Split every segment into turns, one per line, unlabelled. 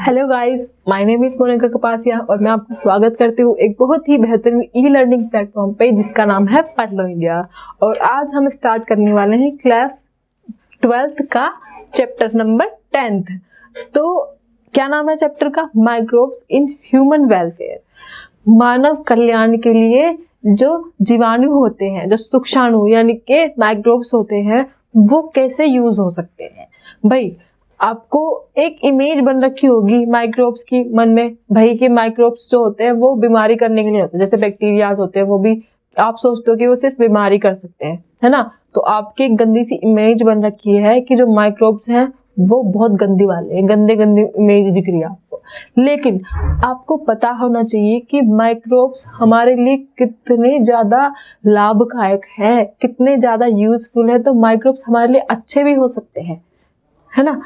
Hello guys, my name is Monika Kapasia और मैं आपका स्वागत करती हूँ एक बहुत ही बेहतरीन ई लर्निंग प्लेटफॉर्म पे जिसका नाम है पढ़ लो इंडिया। और आज हम स्टार्ट करने वाले हैं क्लास 12th का चैप्टर नंबर 10th। तो क्या नाम है चैप्टर का? Microbes in human welfare. मानव कल्याण के लिए जो जीवाणु होते हैं, जो सूक्ष्माणु यानी के माइक्रोब्स होते हैं, वो कैसे यूज हो सकते हैं। भाई आपको एक इमेज बन रखी होगी माइक्रोब्स की मन में, भाई कि माइक्रोब्स जो होते हैं वो बीमारी करने के लिए होते हैं। जैसे बैक्टीरियाज होते हैं, वो भी आप सोचते हो कि वो सिर्फ बीमारी कर सकते हैं, है ना। तो आपकी एक गंदी सी इमेज बन रखी है कि जो माइक्रोब्स हैं वो बहुत गंदी वाले हैं, गंदे इमेज दिख रही है आपको। लेकिन आपको पता होना चाहिए कि माइक्रोब्स हमारे लिए कितने ज्यादा लाभदायक है, कितने ज्यादा यूजफुल है। तो माइक्रोब्स हमारे लिए अच्छे भी हो सकते हैं, है ना।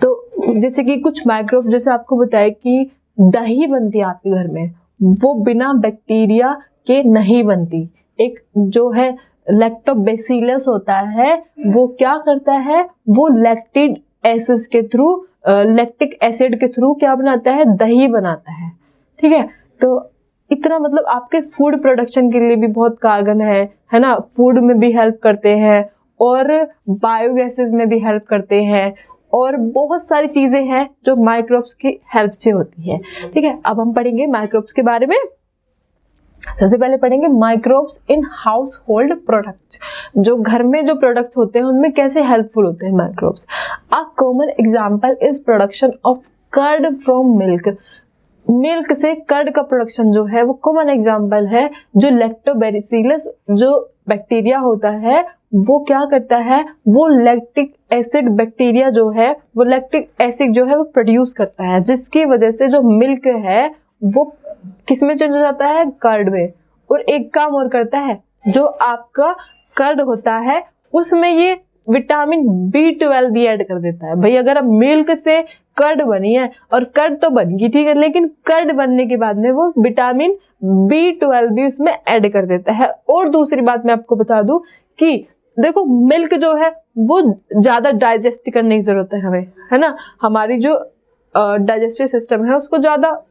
तो जैसे कि कुछ माइक्रोब, जैसे आपको बताया कि दही बनती है आपके घर में, वो बिना बैक्टीरिया के नहीं बनती। एक जो है लैक्टोबैसिलस होता है, वो क्या करता है, वो लैक्टिक एसिड के थ्रू क्या बनाता है, दही बनाता है। ठीक है, तो इतना मतलब आपके फूड प्रोडक्शन के लिए भी बहुत कारगर है ना। फूड में भी हेल्प करते हैं और बायोगैसेस में भी हेल्प करते हैं और बहुत सारी चीजें हैं जो माइक्रोब्स की हेल्प से होती है। ठीक है, अब हम पढ़ेंगे माइक्रोब्स के बारे में। सबसे पहले पढ़ेंगे microbes in house hold products. जो घर में जो प्रोडक्ट्स होते हैं उनमें कैसे हेल्पफुल होते हैं microbes. A common example is production of curd from milk. Milk से कर्ड का प्रोडक्शन जो है वो कॉमन एग्जांपल है। जो लैक्टोबैसिलस जो बैक्टीरिया होता है वो क्या करता है, वो लैक्टिक एसिड बैक्टीरिया जो है वो लैक्टिक एसिड जो है वो प्रोड्यूस करता है, जिसकी वजह से जो मिल्क है वो किस में चेंज हो जाता है, कर्ड में। और एक काम और करता है, जो आपका कर्ड होता है उसमें ये विटामिन B12 भी ऐड कर देता है। भाई अगर अब मिल्क से कर्ड बनी है, और कर्ड तो बन गई ठीक है, लेकिन कर्ड बनने के बाद में वो विटामिन B12 भी उसमें ऐड कर देता है। और दूसरी बात मैं आपको बता दूं कि देखो मिल्क जो है वो ज्यादा डाइजेस्ट करने की जरूरत है हमें, है ना। हमारी जो डाइजेस्टिव सिस्टम है उसको ज्यादा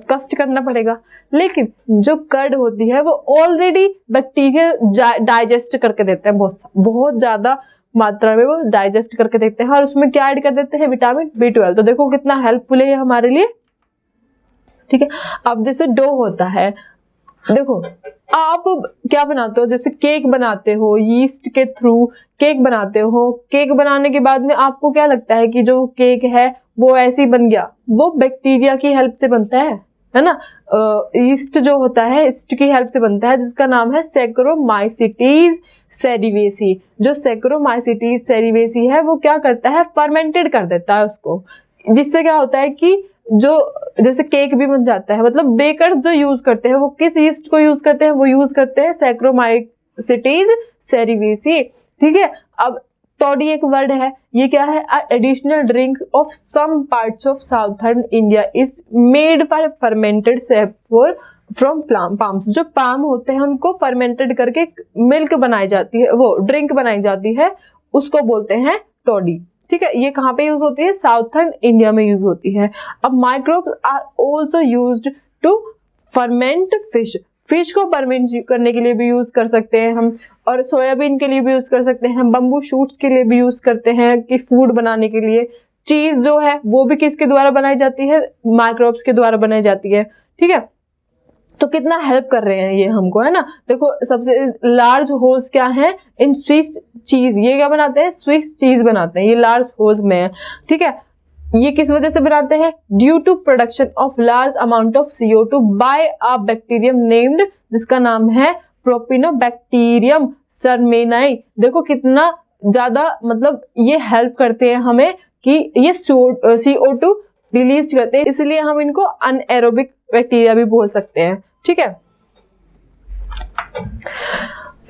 कष्ट करना पड़ेगा, लेकिन जो कर्ड होती है वो ऑलरेडी बैक्टीरिया डाइजेस्ट करके देते हैं, बहुत ज्यादा मात्रा में वो डाइजेस्ट करके देते हैं। और उसमें क्या ऐड कर देते हैं, विटामिन B12। तो देखो कितना हेल्पफुल है ये हमारे लिए। ठीक है, अब जैसे डो होता है, देखो आप क्या बनाते हो, जैसे केक बनाते हो, यीस्ट के थ्रू केक बनाते हो। केक बनाने के बाद में आपको क्या लगता है कि जो केक है वो ऐसे ही बन गया, वो बैक्टीरिया की हेल्प से बनता है ना। यीस्ट जो होता है ईस्ट की हेल्प से बनता है, जिसका नाम है सैक्रोमाइसिटीज सेरिवेसी। जो सैक्रोमाइसिटीज सेरिवेसी है वो क्या करता है, फर्मेंटेड कर देता है उसको, जिससे क्या होता है कि जो जैसे केक भी बन जाता है। मतलब बेकर्स जो यूज करते हैं वो किस यीस्ट को यूज करते हैं, वो यूज करते हैं सैक्रोमाइसिटीज सेरिवेसी। ठीक है, अब टॉडी एक वर्ड है, ये क्या है, additional drink of some parts of southern India is made for fermented sap from palms. जो पाम होते हैं उनको फर्मेंटेड करके मिल्क बनाई जाती है, वो ड्रिंक बनाई जाती है, उसको बोलते हैं टॉडी। ठीक है, ये कहाँ पे यूज होती है, साउथर्न इंडिया में यूज होती है। अब microbes are also used to ferment fish. Fish को फर्मेंट करने के लिए भी यूज कर सकते हैं हम, और सोयाबीन के लिए भी यूज कर सकते हैं, बम्बू शूट्स के लिए भी यूज करते हैं कि फूड बनाने के लिए। चीज जो है वो भी किसके द्वारा बनाई जाती है, माइक्रोब्स के द्वारा बनाई जाती है। ठीक है, तो कितना हेल्प कर रहे हैं ये हमको, है ना। देखो सबसे लार्ज होल्स क्या है इन स्विस चीज, ये क्या बनाते हैं, स्विस चीज बनाते हैं, ये लार्ज होल्स में है। ठीक है, ये किस वजह से बनाते हैं, due to production of large amount of CO2 by a bacterium named, जिसका नाम है प्रोपिनोबैक्टीरियम सरमेनाई। देखो कितना ज्यादा मतलब ये हेल्प करते हैं हमें कि ये CO2 रिलीज करते हैं, इसलिए हम इनको अनएरोबिक बैक्टीरिया भी बोल सकते हैं। ठीक है,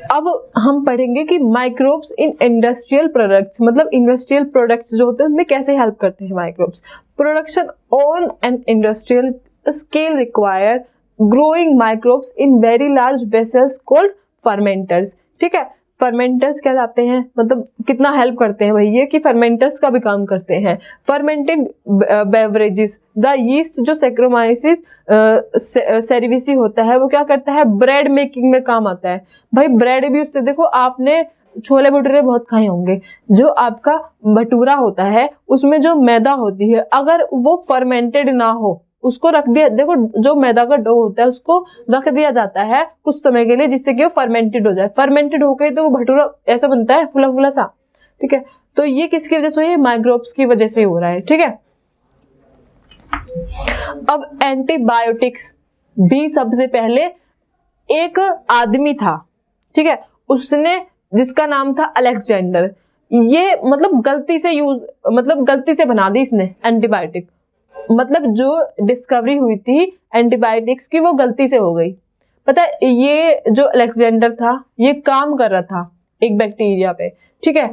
अब हम पढ़ेंगे कि माइक्रोब्स इन इंडस्ट्रियल प्रोडक्ट्स, मतलब इंडस्ट्रियल प्रोडक्ट्स जो होते हैं उनमें कैसे हेल्प करते हैं microbes. Production on an industrial scale require growing microbes in very large vessels called fermenters. ठीक है, फर्मेंटर्स कहलाते हैं, मतलब कितना हेल्प करते हैं भाई ये, कि फर्मेंटर्स का भी काम करते हैं। फर्मेंटेड बेवरेजेस, द यीस्ट जो सैक्रोमाइसिस सेरेविसी होता है वो क्या करता है, ब्रेड मेकिंग में काम आता है। भाई ब्रेड भी उससे, देखो आपने छोले भटूरे बहुत खाए होंगे, जो आपका भटूरा होता है उसमें जो मैदा होती है अगर वो फर्मेंटेड ना हो, उसको रख दिया, देखो जो मैदा का डो होता है उसको रख दिया जाता है कुछ समय के लिए जिससे कि वो फर्मेंटेड हो जाए, फर्मेंटेड होकर तो वो भटूरा ऐसा बनता है फुला फुला सा, ठीक है। तो ये किसकी वजह से हुई है, माइक्रोब्स की वजह से हो रहा है, ठीक है। अब एंटीबायोटिक्स भी सबसे पहले एक आदमी था, ठीक है, उसने, जिसका नाम था अलेक्जेंडर, ये मतलब गलती से बना दी इसने एंटीबायोटिक, मतलब जो डिस्कवरी हुई थी एंटीबायोटिक्स की वो गलती से हो गई। पता है ये जो अलेक्जेंडर था ये काम कर रहा था एक बैक्टीरिया पे, ठीक है,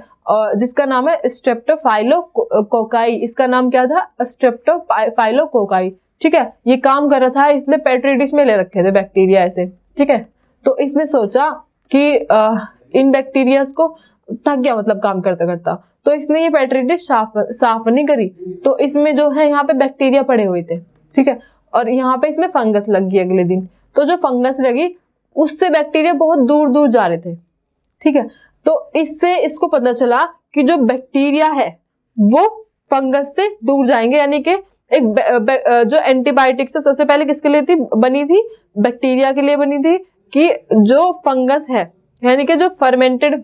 जिसका नाम है स्ट्रेप्टोफाइलोकोकाई, इसका नाम क्या था, स्ट्रेप्टोफाइलोकोकाई, ठीक है। ये काम कर रहा था, इसने पेट्री डिश में ले रखे थे बैक्टीरिया ऐसे, ठीक है। तो इसने सोचा कि इन बैक्टीरिया को थक गया, मतलब काम करता करता, तो इसने ये पेट्री डिश साफ नहीं करी, तो इसमें जो है यहाँ पे बैक्टीरिया पड़े हुए थे, ठीक है, और यहाँ पे इसमें फंगस लग गई अगले दिन। तो जो फंगस लगी उससे बैक्टीरिया बहुत दूर दूर जा रहे थे, ठीक है। तो इससे इसको पता चला कि जो बैक्टीरिया है वो फंगस से दूर जाएंगे, यानी कि एक जो एंटीबायोटिक्स सबसे पहले किसके लिए थी, बनी थी, बैक्टीरिया के लिए बनी थी, कि जो फंगस है यानी कि जो फर्मेंटेड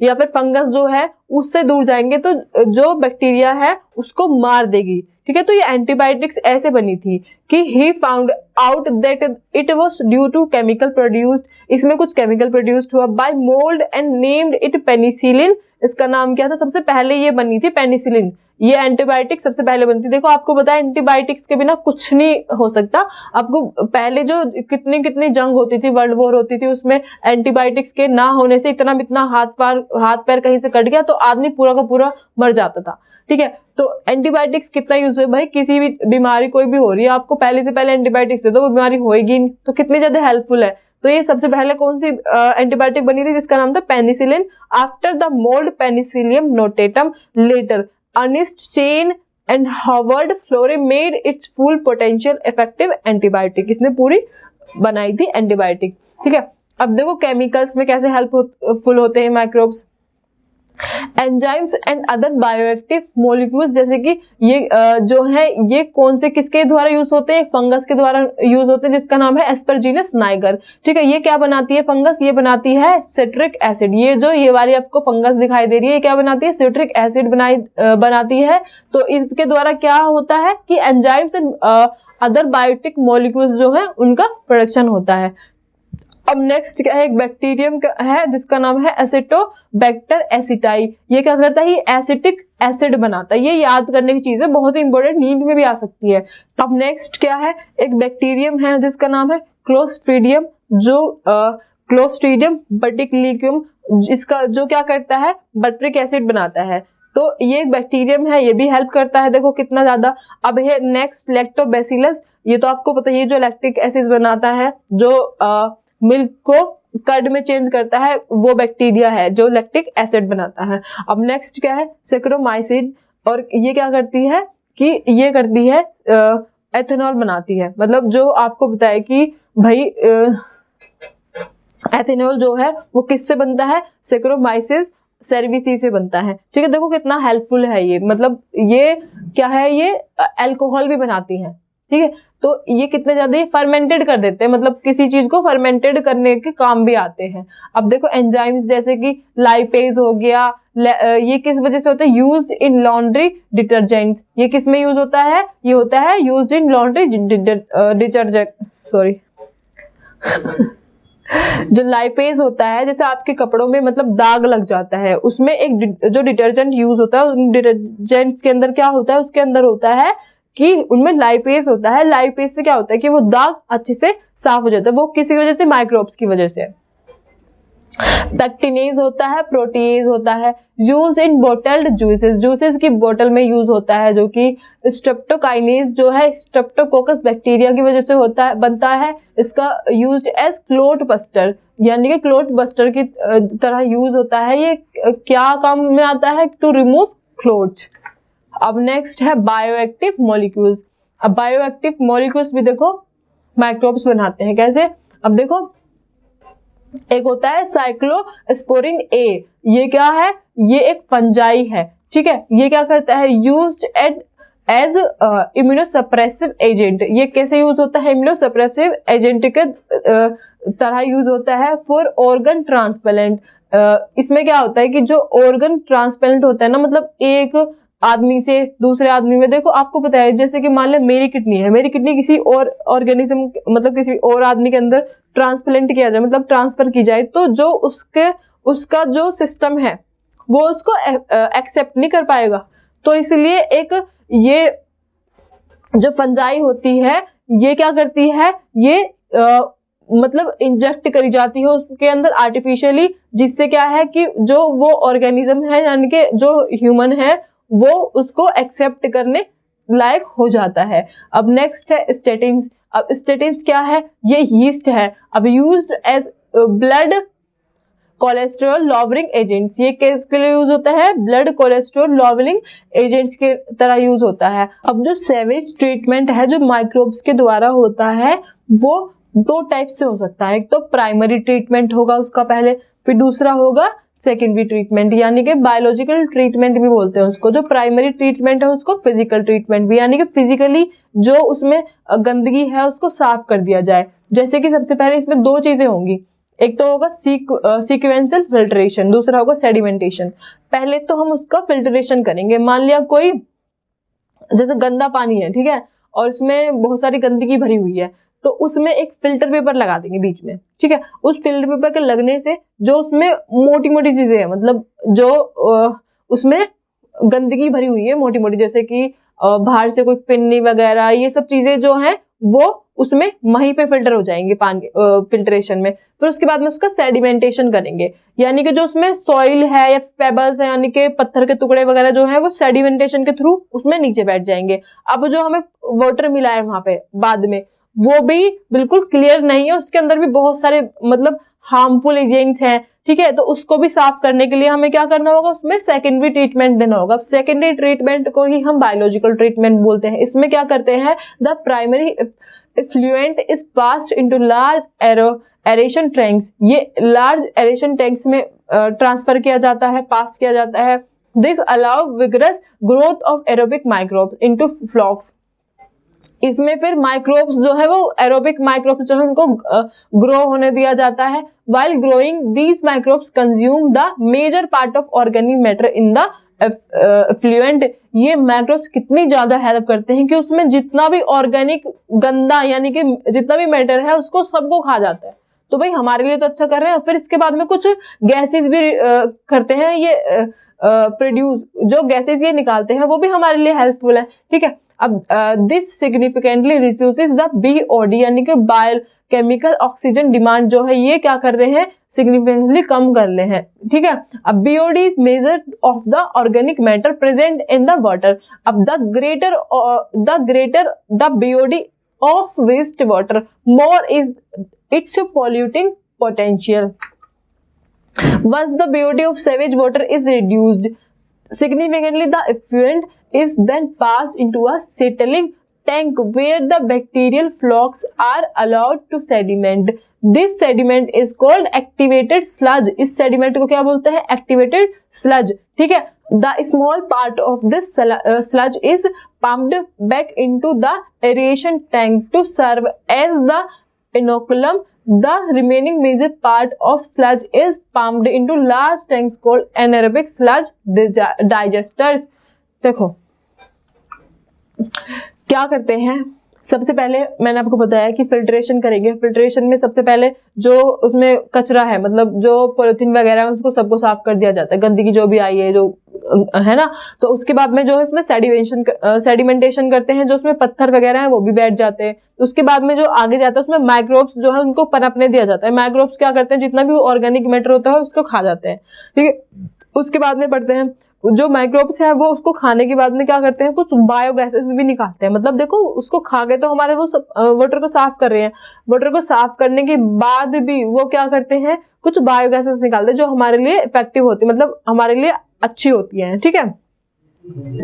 या फिर फंगस जो है उससे दूर जाएंगे तो जो बैक्टीरिया है उसको मार देगी, ठीक है। तो ये एंटीबायोटिक्स ऐसे बनी थी कि he found out that it was due to chemical produced, इसमें कुछ केमिकल प्रोड्यूस्ड हुआ by mould and named it penicillin, इसका नाम क्या था, सबसे पहले ये बनी थी पेनिसिलिन, ये एंटीबायोटिक सबसे पहले बनती। देखो आपको पता है एंटीबायोटिक्स के बिना कुछ नहीं हो सकता, आपको पहले जो कितनी जंग होती थी, वर्ल्ड वॉर होती थी, उसमें एंटीबायोटिक्स के ना होने से इतना हाथ पैर कहीं से कट गया तो आदमी पूरा का पूरा मर जाता था, ठीक है। तो एंटीबायोटिक्स कितना यूज है भाई, किसी भी बीमारी कोई भी हो रही है आपको पहले से पहले एंटीबायोटिक्स दे दो, वो बीमारी होएगी नहीं, तो कितनी ज्यादा हेल्पफुल है। तो ये सबसे पहले कौन सी एंटीबायोटिक बनी थी, जिसका नाम था penicillin, after the mould Penicillium notatum, later Ernest Chain and Harvard Florey made its full potential effective antibiotic, इसने पूरी बनाई थी एंटीबायोटिक, ठीक है। अब देखो केमिकल्स में कैसे हेल्पफुल होते हैं microbes, enzymes and other bioactive molecules, जैसे कि ये जो है ये कौन से किसके द्वारा यूज होते हैं, फंगस के द्वारा यूज होते हैं, जिसका नाम है एस्परजीनस नाइगर, ठीक है। ये क्या बनाती है फंगस, ये बनाती है सिट्रिक एसिड, ये वाली आपको फंगस दिखाई दे रही है, ये क्या बनाती है, सिट्रिक एसिड बनाती है। तो इसके द्वारा क्या होता है कि enzymes and other biotic molecules जो है उनका प्रोडक्शन होता है। अब नेक्स्ट क्या है, एक बैक्टीरियम है जिसका नाम है एसिटोबैक्टर एसिटाई, ये क्या करता है, ये एसिटिक एसिड बनाता है, ये याद करने की चीज है, बहुत ही इंपॉर्टेंट, नींद में भी आ सकती है। अब नेक्स्ट क्या है, एक बैक्टीरियम है जिसका नाम है क्लोस्ट्रीडियम, जो क्लोस्ट्रीडियम बटिकलिक्यूम, इसका जो क्या करता है, बटरिक एसिड बनाता है। तो ये एक बैक्टीरियम है, ये भी हेल्प करता है, देखो कितना ज्यादा। अब है नेक्स्ट लैक्टोबैसिलस, ये तो आपको पता है, ये जो लैक्टिक एसिड बनाता है, जो मिल्क को कर्ड में चेंज करता है, वो बैक्टीरिया है जो लैक्टिक एसिड बनाता है। अब नेक्स्ट क्या है, सैक्रोमाइसिस, और ये क्या करती है कि ये करती है एथेनॉल बनाती है, मतलब जो आपको बताया कि भाई एथेनॉल जो है वो किससे बनता है, सैक्रोमाइसिस सेरेविसी से बनता है, ठीक है। देखो कितना हेल्पफुल है ये, मतलब ये क्या है, ये अल्कोहल भी बनाती है, ठीक है। तो ये कितने ज्यादा फर्मेंटेड कर देते हैं, मतलब किसी चीज को फर्मेंटेड करने के काम भी आते हैं। अब देखो एंजाइम्स जैसे कि लाइपेज हो गया, ये किस वजह से होता है, यूज्ड इन लॉन्ड्री डिटर्जेंट्स, ये किस में यूज होता है, ये होता है used in laundry detergent, sorry जो लाइपेज होता है, जैसे आपके कपड़ों में मतलब दाग लग जाता है, उसमें एक जो डिटर्जेंट यूज होता है, उन डिटर्जेंट्स के अंदर क्या होता है, उसके अंदर होता है कि उनमें लाइपेज होता है। लाइपेज से क्या होता है कि वो दाग अच्छे से साफ हो जाता है, वो किसी वजह से, माइक्रोब्स की वजह से। पैक्टिनेज होता है, प्रोटीएज होता है। यूज इन बोटल्ड जूसेस, जूसेस की बोतल में यूज होता है, जो कि स्ट्रेप्टोकाइनेज जो है स्ट्रेप्टोकोकस बैक्टीरिया की वजह से होता है, बनता है। इसका यूज्ड एज क्लोट बस्टर, यानी कि क्लोट बस्टर की तरह यूज होता है। ये क्या काम में आता है? To remove clots. अब नेक्स्ट है बायोएक्टिव मॉलिक्यूल्स। अब बायोएक्टिव मॉलिक्यूल्स भी देखो माइक्रोब्स बनाते हैं। कैसे? अब देखो, एक होता है साइक्लोस्पोरिन ए, ये क्या है? ये एक फंजाई है, ठीक है। ये क्या करता है? Used as immunosuppressive agent. ये कैसे यूज होता है? इम्यूनोसप्रेसिव एजेंट के तरह यूज होता है फॉर ऑर्गन ट्रांसप्लांट। इसमें क्या होता है कि जो ऑर्गन ट्रांसप्लांट होता है ना, मतलब एक आदमी से दूसरे आदमी में, देखो आपको पता है, जैसे कि मान ले मेरी किडनी है, मेरी किडनी किसी और ऑर्गेनिज्म मतलब किसी और आदमी के अंदर ट्रांसप्लांट किया जाए, मतलब ट्रांसफर की जाए, तो जो उसका जो सिस्टम है वो उसको एक्सेप्ट नहीं कर पाएगा। तो इसलिए एक ये जो फंजाई होती है, ये क्या करती है? ये मतलब इंजेक्ट करी जाती है उसके अंदर आर्टिफिशियली, जिससे क्या है कि जो वो ऑर्गेनिज्म है, यानी कि जो ह्यूमन है, वो उसको एक्सेप्ट करने लायक हो जाता है। अब नेक्स्ट है स्टेटिन्स। अब स्टेटिन्स क्या है? ये यीस्ट है। अब used as blood cholesterol lowering agents. ये किसके लिए यूज होता है? ब्लड कोलेस्ट्रॉल लॉवरिंग एजेंट्स के तरह यूज होता है। अब जो सेवेज ट्रीटमेंट है जो माइक्रोब्स के द्वारा होता है, वो दो टाइप से हो सकता है। एक तो प्राइमरी ट्रीटमेंट होगा उसका पहले, फिर दूसरा होगा सेकेंडरी ट्रीटमेंट, यानी कि बायोलॉजिकल ट्रीटमेंट भी बोलते हैं उसको। जो प्राइमरी ट्रीटमेंट है उसको फिजिकल ट्रीटमेंट भी, यानी कि फिजिकली जो उसमें गंदगी है उसको साफ कर दिया जाए। जैसे कि सबसे पहले इसमें दो चीजें होंगी, एक तो होगा सीक्वेंशियल फिल्ट्रेशन, दूसरा होगा सेडिमेंटेशन। पहले तो हम उसका फिल्ट्रेशन करेंगे। मान लिया कोई जैसे गंदा पानी है, ठीक है, और उसमें बहुत सारी गंदगी भरी हुई है, तो उसमें एक फिल्टर पेपर लगा देंगे बीच में, ठीक है। उस फिल्टर पेपर के लगने से जो उसमें मोटी मोटी चीजें हैं, मतलब जो उसमें गंदगी भरी हुई है मोटी मोटी, जैसे कि बाहर से कोई पिन्नी वगैरह, ये सब चीजें जो हैं वो उसमें वहीं पे फिल्टर हो जाएंगे पानी फिल्ट्रेशन में। फिर उसके बाद में उसका सेडिमेंटेशन करेंगे, यानी कि जो उसमें सॉइल है या पेबल्स है, यानी कि पत्थर के टुकड़े वगैरह जो है, वो सेडिमेंटेशन के थ्रू उसमें नीचे बैठ जाएंगे। अब जो हमें वाटर मिला है वहां पे बाद में, वो भी बिल्कुल क्लियर नहीं है, उसके अंदर भी बहुत सारे मतलब हार्मफुल एजेंट्स हैं, ठीक है। तो उसको भी साफ करने के लिए हमें क्या करना होगा? उसमें सेकेंडरी ट्रीटमेंट देना होगा। सेकेंडरी ट्रीटमेंट को ही हम बायोलॉजिकल ट्रीटमेंट बोलते हैं। इसमें क्या करते हैं? The primary effluent is passed into large aeration tanks. ये लार्ज एरेशन टैंक्स में ट्रांसफर किया जाता है, पास किया जाता है। This allow vigorous growth of aerobic microbes into flocs. इसमें फिर माइक्रोब्स जो है वो एरोबिक माइक्रोब्स जो है उनको ग्रो होने दिया जाता है। while growing these microbes consume the major part of organic matter in the effluent। ये माइक्रोब्स कितनी ज्यादा हेल्प करते हैं कि उसमें जितना भी ऑर्गेनिक गंदा यानी कि जितना भी मैटर है उसको सबको खा जाता है। तो भाई हमारे लिए तो अच्छा कर रहे हैं। फिर इसके बाद में कुछ गैसेस भी करते हैं, ये प्रोड्यूस, जो गैसेस ये निकालते हैं वो भी हमारे लिए हेल्पफुल है, ठीक है। अब this significantly reduces the BOD, यानी कि बायोकेमिकल ऑक्सीजन डिमांड जो है ये क्या कर रहे हैं? सिग्निफिकेंटली कम कर रहे हैं, ठीक है। अब BOD is measure of the organic matter present in the water. अब the greater the BOD of waste water, more is its polluting potential. Once the BOD of sewage water is reduced significantly, the effluent is then passed into a settling tank where the bacterial flocks are allowed to sediment. This sediment is called activated sludge. इस sediment को क्या बोलते हैं? activated sludge, ठीक है। The small part of this sludge is pumped back into the aeration tank to serve as the inoculum. The remaining major part of sludge is pumped into large tanks called anaerobic sludge digesters. देखो क्या करते हैं, सबसे पहले मैंने आपको बताया कि फिल्ट्रेशन करेंगे। फिल्ट्रेशन में सबसे पहले जो उसमें कचरा है, मतलब जो पॉलिथीन वगैरह है, उसको सबको साफ कर दिया जाता है, गंदगी जो भी आई है जो है ना। तो उसके बाद में जो है उसमें सेडिमेंटेशन करते हैं, जो उसमें पत्थर वगैरह है वो भी बैठ जाते हैं। उसके बाद में जो आगे जाता है उसमें माइक्रोब्स जो है उनको पनपने दिया जाता है। माइक्रोब्स क्या करते हैं, जितना भी ऑर्गेनिक मैटर होता है उसको खा जाते हैं, ठीक है। उसके बाद में पढ़ते हैं जो माइक्रोब्स है वो उसको खाने के बाद में क्या करते हैं, कुछ बायोगैसेस भी निकालते हैं। मतलब देखो उसको खा के तो हमारे वो वाटर को साफ कर रहे हैं, वाटर को साफ करने के बाद भी वो क्या करते हैं, कुछ बायोगैसेस निकालते हैं जो हमारे लिए इफेक्टिव होती है, मतलब हमारे लिए अच्छी होती है, ठीक है।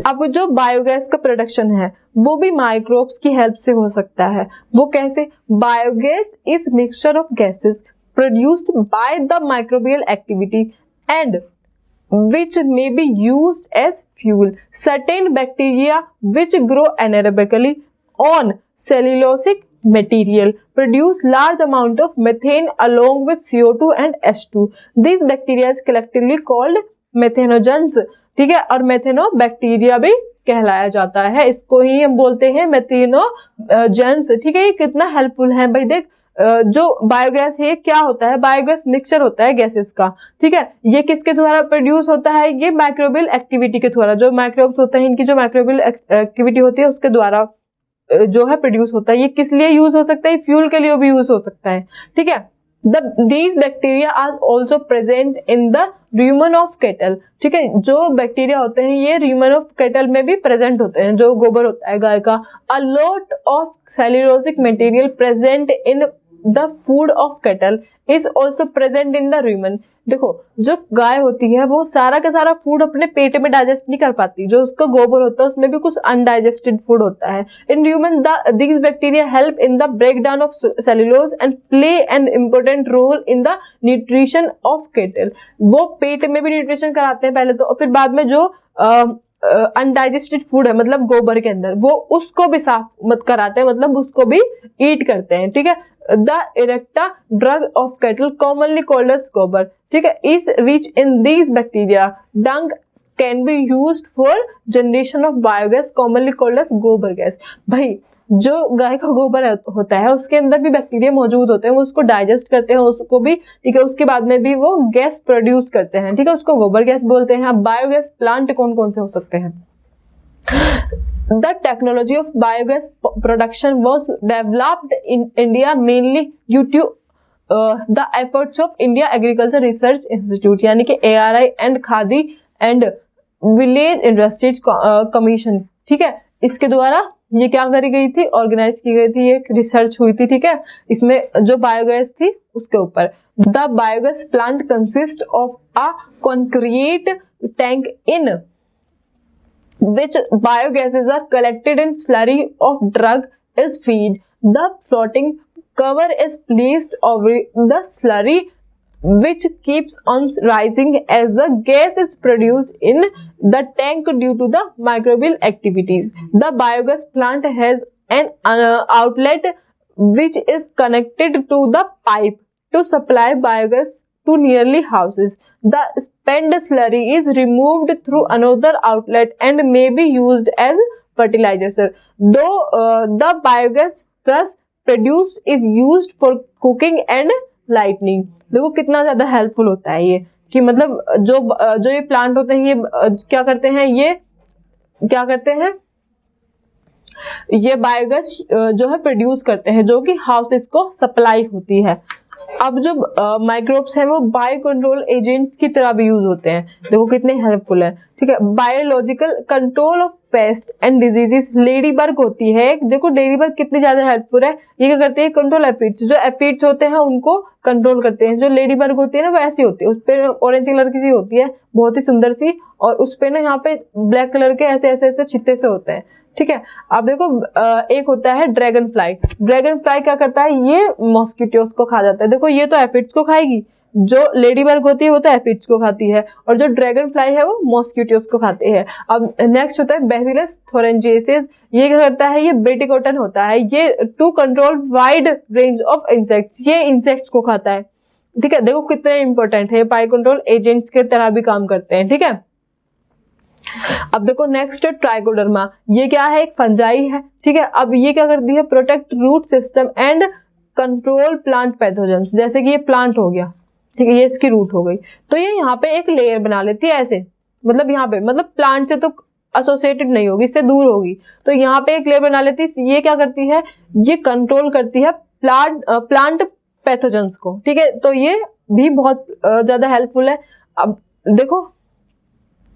अब जो बायोगैस का प्रोडक्शन है वो भी माइक्रोब्स की हेल्प से हो सकता है। वो कैसे? Biogas is mixture of gases produced by the microbial activity and which may be used as fuel. Certain bacteria which grow anaerobically on cellulosic material produce large amount of methane along with CO2 and H2. These bacteria is collectively called methanogens, ठीक है। और मेथेनोबैक्टीरिया भी कहलाया जाता है, इसको ही हम बोलते हैं मेथेनोजेंस, ठीक है। ये कितना हेल्पफुल है भाई। देख जो बायोगैस है क्या होता है, बायोगैस मिक्सचर होता है गैसेस का, ठीक है। ये किसके द्वारा प्रोड्यूस होता है, ये माइक्रोबियल एक्टिविटी के द्वारा, जो माइक्रोब्स होते हैं इनकी जो माइक्रोबियल एक्टिविटी होती है उसके द्वारा जो है प्रोड्यूस होता है। ये किस लिए यूज हो सकता है, फ्यूल के लिए भी यूज हो सकता है, ठीक है। These bacteria are also present in the rumen of cattle, ठीक है। जो बैक्टीरिया होते हैं ये rumen of cattle में भी प्रेजेंट होते हैं, जो गोबर होता है गाय का। A lot of cellulosic material present in the food of cattle is also present in the rumen। देखो जो गाय होती है वो सारा का सारा फूड अपने पेट में डाइजेस्ट नहीं कर पाती, जो उसका गोबर होता है उसमें भी कुछ अनडाइजेस्टेड फूड होता है। In human these bacteria help in the breakdown of cellulose and play an important role in the nutrition of cattle। वो पेट में भी न्यूट्रिशन कराते हैं पहले तो, और फिर बाद में जो अनडाइजेस्टेड फूड है मतलब गोबर के अंदर, वो उसको भी साफ मत कराते हैं, मतलब उसको भी ईट करते हैं, ठीक है। द इरेक्टा drug of cattle commonly called as gobar, ठीक है, is rich in these bacteria. Dung can be used for generation of biogas commonly called as gobar gas. भाई जो गाय का गोबर होता है उसके अंदर भी बैक्टीरिया मौजूद होते हैं, वो उसको डाइजेस्ट करते हैं उसको भी, ठीक है। उसके बाद में भी वो गैस प्रोड्यूस करते हैं, ठीक है, उसको गोबर गैस बोलते हैं। अब बायोगैस प्लांट कौन कौन से हो सकते हैं? The technology of biogas production was developed in India mainly due to the efforts of India Agriculture Research Institute यानी कि ARI and khadi and village industry commission, ठीक है। इसके द्वारा ये क्या करी गई थी, ऑर्गेनाइज की गई थी, ये रिसर्च हुई थी, ठीक है। इसमें जो बायोगैस थी उसके ऊपर। The biogas plant consist of a concrete tank in which biogases are collected in slurry of drug is feed. The floating cover is placed over the slurry which keeps on rising as the gas is produced in the tank due to the microbial activities. The biogas plant has an outlet which is connected to the pipe to supply biogas to nearly houses. The spent slurry is removed through another outlet and may be used as fertilizer. Though the biogas thus produced is used for cooking and lighting. देखो कितना ज्यादा helpful होता है ये, कि मतलब जो ये प्लांट होते हैं ये क्या करते हैं, ये क्या करते हैं, ये बायोगैस जो है प्रोड्यूस करते हैं जो कि हाउसेस को सप्लाई होती है। अब जो माइक्रोब्स हैं वो बायो कंट्रोल एजेंट्स की तरह भी यूज होते हैं, देखो कितने हेल्पफुल है, ठीक है। Biological control of pest and diseases, ladybug होती है, देखो लेडी बर्ग कितनी ज्यादा हेल्पफुल है, ये क्या करते हैं, कंट्रोल एफिड्स, जो एफिड्स होते हैं उनको कंट्रोल करते हैं। जो लेडी बर्ग होती है ना वो ऐसी होती है, उस पे ऑरेंज कलर की सी होती है, बहुत ही सुंदर सी, और उस पे ना यहाँ पे ब्लैक कलर के ऐसे ऐसे ऐसे छिट्टे से होते हैं, ठीक है। अब देखो एक होता है ड्रैगन फ्लाई। ड्रैगन फ्लाई क्या करता है, ये मॉस्किटोस को खा जाता है। देखो ये तो एफिड्स को खाएगी, जो लेडी बर्ग होती है वो तो एफिड्स को खाती है, और जो ड्रैगन फ्लाई है वो मॉस्किटोस को खाते हैं। अब नेक्स्ट होता है बैसिलस थोरेंजेसिस, ये क्या करता है, ये बेटिकोटन होता है, ये to control wide range of insects, ये इंसेक्ट्स को खाता है, ठीक है। देखो कितने इंपॉर्टेंट है, बायो कंट्रोल एजेंट्स के तरह भी काम करते हैं, ठीक है। अब देखो नेक्स्ट ट्राइकोडर्मा, ये क्या है, एक फंजाई है, ठीक है। अब ये क्या करती है, protect root system and control plant pathogens. जैसे कि ये प्लांट हो गया, ठीक है, ये इसकी रूट हो गई, तो ये यहाँ पे एक लेयर बना लेती है ऐसे, मतलब यहाँ पे, मतलब प्लांट से तो एसोसिएटेड नहीं होगी, इससे दूर होगी, तो यहाँ पे एक लेयर बना लेती है। ये क्या करती है, ये कंट्रोल करती है प्लांट पैथोजेंस को, ठीक है। तो ये भी बहुत ज्यादा हेल्पफुल है। अब देखो,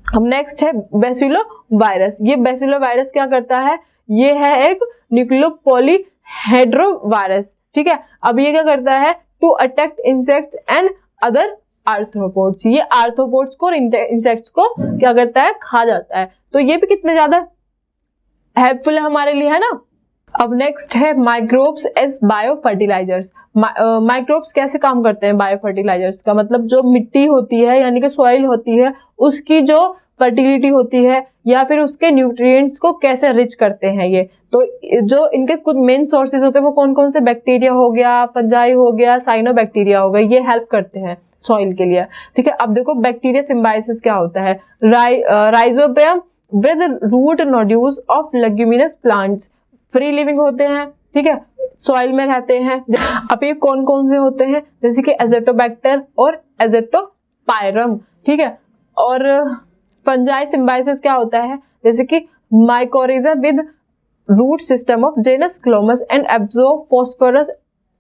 अब नेक्स्ट है बैसिलो वायरस। ये बैसिलो वायरस क्या करता है, ये है एक न्यूक्लियोपॉलीहेड्रो वायरस, ठीक है। अब ये क्या करता है, to attack insects and other arthropods. ये आर्थ्रोपोड्स को और इंसेक्ट्स को क्या करता है, खा जाता है। तो ये भी कितने ज्यादा हेल्पफुल है हमारे लिए, है ना। अब नेक्स्ट है microbes as bio fertilisers. Microbes कैसे काम करते हैं बायो फर्टिलाइजर्स का मतलब, जो मिट्टी होती है यानी कि सॉइल होती है, उसकी जो फर्टिलिटी होती है या फिर उसके न्यूट्रिएंट्स को कैसे रिच करते हैं ये। तो जो इनके कुछ मेन सोर्सेज होते हैं वो कौन कौन से, बैक्टीरिया हो गया, फंजाई हो गया, साइनोबैक्टीरिया हो गया, ये हेल्प करते हैं सॉइल के लिए, ठीक है। अब देखो बैक्टीरिया सिम्बायोसिस क्या होता है, Rhizobium with root nodules of leguminous plants, free living होते हैं, ठीक है, सॉइल में रहते हैं। अब ये कौन कौन से होते हैं, जैसे कि एजेटोबैक्टर और एजेटोपायरम, ठीक है। और फंजाई सिम्बायोसिस क्या होता है, जैसे कि mycorrhiza with root system of genus glomus and absorb phosphorus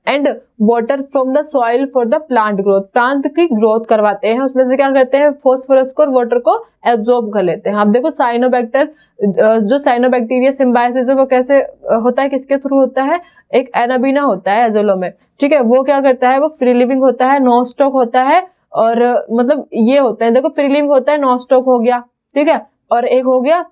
and water from the soil for the plant growth. Plant की ग्रोथ करवाते हैं, उसमें से क्या करते हैं, फॉस्फोरस को और वाटर को एब्जॉर्ब कर लेते हैं। अब देखो साइनोबैक्टर, जो साइनोबैक्टीरिया सिम्बायोसिस है वो कैसे होता है, किसके थ्रू होता है, एक एनाबीना होता है एजोलो में, ठीक है। वो क्या करता है, वो फ्री लिविंग होता है, नॉन स्टॉक होता है, और मतलब ये होता है, देखो फ्री लिविंग होता है, नॉन स्टॉक हो गया, ठीक है, और एक हो गया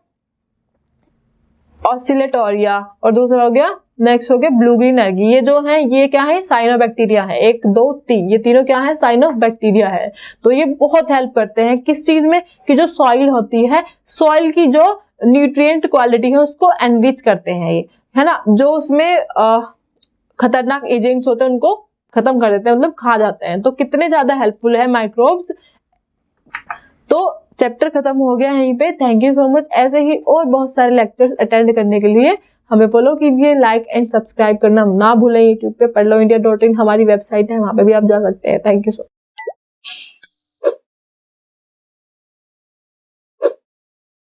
ऑसिलेटोरिया और दूसरा हो गया, नेक्स्ट हो गया ब्लू ग्रीन एल्गी। ये जो है ये क्या है, साइनोबैक्टीरिया है, 1 2 3, ये तीनों क्या है, साइनोबैक्टीरिया है। तो ये बहुत हेल्प करते हैं किस चीज में, कि जो सॉइल होती है, सॉइल की जो न्यूट्रिएंट क्वालिटी है उसको एनरिच करते हैं ये, है ना। जो उसमें खतरनाक एजेंट्स होते हैं उनको खत्म कर देते हैं, मतलब खा जाते हैं। तो कितने ज्यादा हेल्पफुल है माइक्रोब्स। तो चैप्टर खत्म हो गया यहीं पे। Thank you so much. ऐसे ही और बहुत सारे लेक्चर्स अटेंड करने के लिए हमें फॉलो कीजिए, लाइक एंड सब्सक्राइब करना ना भूलें। यूट्यूब पे पढ़लोइंडिया.in हमारी वेबसाइट है, वहां पे भी आप जा सकते हैं। Thank you so much.